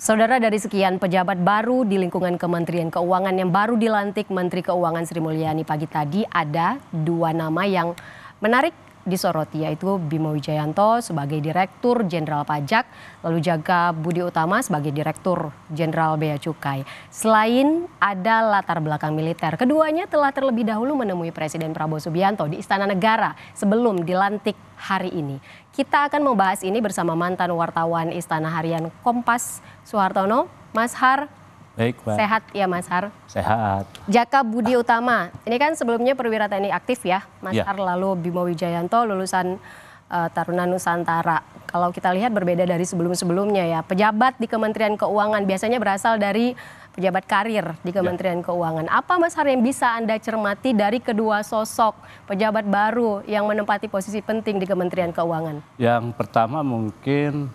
Saudara, dari sekian pejabat baru di lingkungan Kementerian Keuangan yang baru dilantik Menteri Keuangan Sri Mulyani pagi tadi, ada dua nama yang menarik disoroti, yaitu Bimo Wijayanto sebagai Direktur Jenderal Pajak, lalu Jaka Budi Utama sebagai Direktur Jenderal Bea Cukai. Selain ada latar belakang militer, keduanya telah terlebih dahulu menemui Presiden Prabowo Subianto di Istana Negara sebelum dilantik hari ini. Kita akan membahas ini bersama mantan wartawan Istana Harian Kompas, Suhartono. Mas Har, baik, Pak. Sehat ya Mas Har? Sehat. Jaka Budi Utama, ini kan sebelumnya perwira TNI aktif ya, Mas Ya. Har, lalu Bimo Wijayanto lulusan Taruna Nusantara. Kalau kita lihat berbeda dari sebelum-sebelumnya ya, pejabat di Kementerian Keuangan biasanya berasal dari pejabat karir di Kementerian Keuangan. Apa Mas Har yang bisa Anda cermati dari kedua sosok pejabat baru yang menempati posisi penting di Kementerian Keuangan? Yang pertama mungkin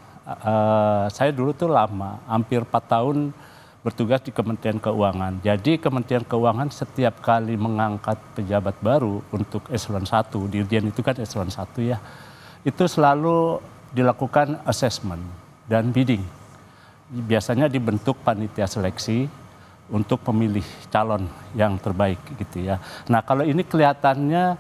saya dulu tuh lama, hampir 4 tahun bertugas di Kementerian Keuangan. Jadi Kementerian Keuangan setiap kali mengangkat pejabat baru untuk eselon 1, dirjen itu kan eselon 1 ya, itu selalu dilakukan assessment dan bidding. Biasanya dibentuk panitia seleksi untuk memilih calon yang terbaik gitu ya. Nah kalau ini kelihatannya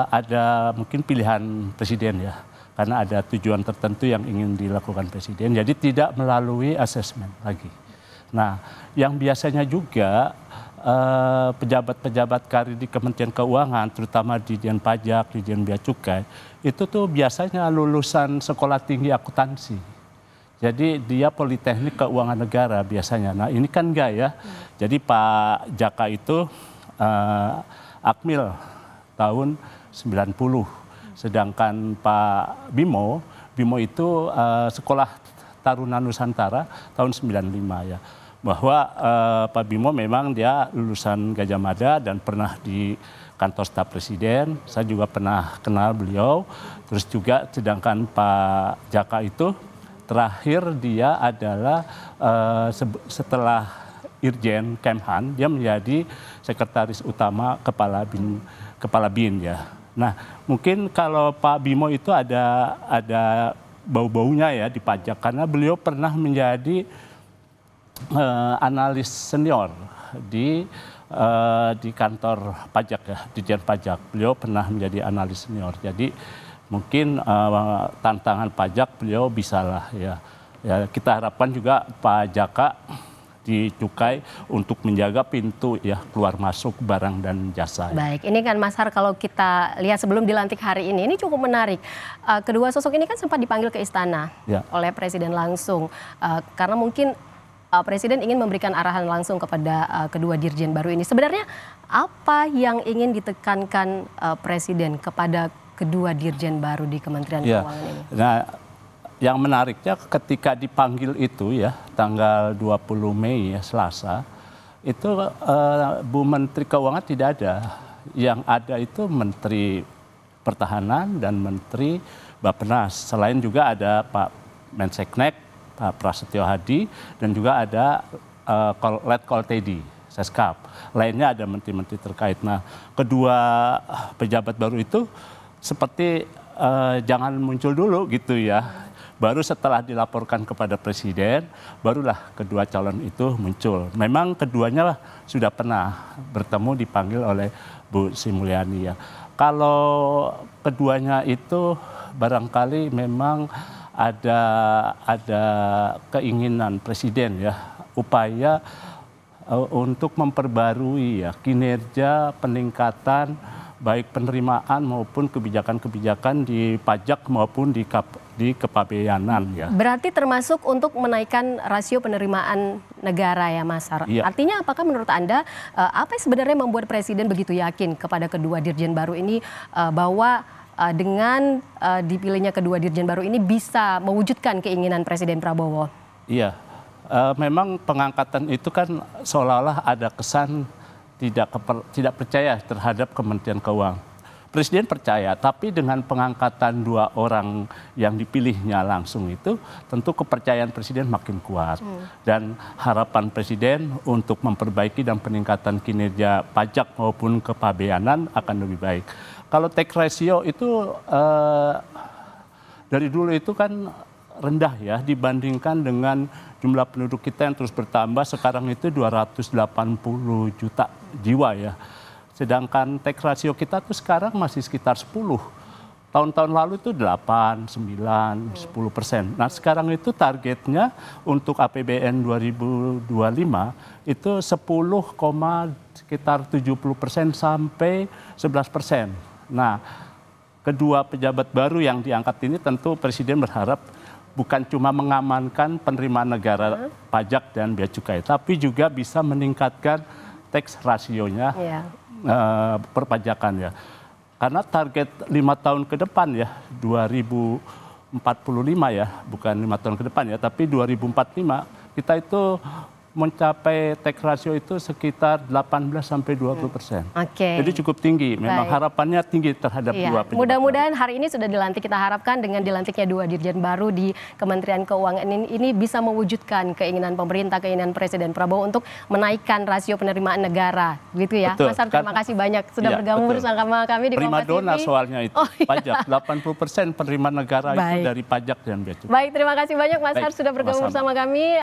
ada mungkin pilihan presiden ya, karena ada tujuan tertentu yang ingin dilakukan presiden, jadi tidak melalui assessment lagi. Nah yang biasanya juga pejabat-pejabat karir di Kementerian Keuangan, terutama Dirjen Pajak, Dirjen Bea Cukai, itu tuh biasanya lulusan sekolah tinggi akuntansi. Jadi dia Politeknik Keuangan Negara biasanya. Nah ini kan enggak ya. Jadi Pak Jaka itu Akmil tahun 90. Sedangkan Pak Bimo itu sekolah Taruna Nusantara tahun 95 ya. Bahwa Pak Bimo memang dia lulusan Gajah Mada dan pernah di kantor staf presiden. Saya juga pernah kenal beliau. Terus juga sedangkan Pak Jaka itu terakhir dia adalah setelah Irjen Kemhan, dia menjadi sekretaris utama kepala BIN ya. Nah mungkin kalau Pak Bimo itu ada bau-baunya ya di pajak, karena beliau pernah menjadi analis senior di kantor pajak ya, Dirjen Pajak. Beliau pernah menjadi analis senior. Jadi mungkin tantangan pajak beliau bisalah ya. Ya kita harapkan juga Pak Jaka di Cukai untuk menjaga pintu ya keluar masuk barang dan jasa. Baik, ini kan Mas Har, kalau kita lihat sebelum dilantik hari ini cukup menarik. Kedua sosok ini kan sempat dipanggil ke istana oleh Presiden langsung, karena mungkin Presiden ingin memberikan arahan langsung kepada kedua dirjen baru ini. Sebenarnya apa yang ingin ditekankan Presiden kepada kedua dirjen baru di Kementerian Keuangan ini? Nah, yang menariknya ketika dipanggil itu ya tanggal 20 Mei ya, Selasa, itu Bu Menteri Keuangan tidak ada. Yang ada itu Menteri Pertahanan dan Menteri Bappenas. Selain juga ada Pak Menseknek, Pak Prasetyo Hadi, dan juga ada Letkol Teddy, Seskap. Lainnya ada menteri-menteri terkait. Nah, kedua pejabat baru itu seperti jangan muncul dulu gitu ya. Baru setelah dilaporkan kepada Presiden, barulah kedua calon itu muncul. Memang keduanya sudah pernah bertemu dipanggil oleh Bu Sri Mulyani ya. Kalau keduanya itu barangkali memang ada keinginan Presiden ya, upaya untuk memperbarui ya kinerja peningkatan baik penerimaan maupun kebijakan-kebijakan di pajak maupun di kepabeanan ya. Berarti termasuk untuk menaikkan rasio penerimaan negara ya Mas Har. Iya. Artinya apakah menurut Anda apa yang sebenarnya membuat Presiden begitu yakin kepada kedua dirjen baru ini bahwa dengan dipilihnya kedua dirjen baru ini bisa mewujudkan keinginan Presiden Prabowo? Iya, memang pengangkatan itu kan seolah-olah ada kesan tidak percaya terhadap Kementerian Keuangan. Presiden percaya, tapi dengan pengangkatan dua orang yang dipilihnya langsung itu, tentu kepercayaan Presiden makin kuat. Dan harapan Presiden untuk memperbaiki dan peningkatan kinerja pajak maupun kepabeanan akan lebih baik. Kalau tax ratio itu dari dulu itu kan rendah ya dibandingkan dengan jumlah penduduk kita yang terus bertambah. Sekarang itu 280 juta jiwa ya. Sedangkan tax ratio kita tuh sekarang masih sekitar 10. Tahun-tahun lalu itu 8, 9, 10%. Nah sekarang itu targetnya untuk APBN 2025 itu 10,sekitar 70% sampai 11%. Nah kedua pejabat baru yang diangkat ini tentu Presiden berharap bukan cuma mengamankan penerimaan negara pajak dan bea cukai, tapi juga bisa meningkatkan tax rasionya perpajakan ya. Karena target 5 tahun ke depan ya, 2045 ya, bukan 5 tahun ke depan ya, tapi 2045 kita itu mencapai tax ratio itu sekitar 18-20%. Jadi cukup tinggi. Memang harapannya tinggi terhadap dua pejabat. Mudah-mudahan hari ini sudah dilantik. Kita harapkan dengan dilantiknya 2 dirjen baru di Kementerian Keuangan ini bisa mewujudkan keinginan pemerintah, keinginan Presiden Prabowo untuk menaikkan rasio penerimaan negara, gitu ya. Betul, Mas Har, terima kasih banyak sudah bergabung bersama kami di Kompas TV. Primadona soalnya itu pajak. 80% penerimaan negara itu dari pajak dan bea cukai. Baik, terima kasih banyak Mas Har sudah bergabung bersama kami.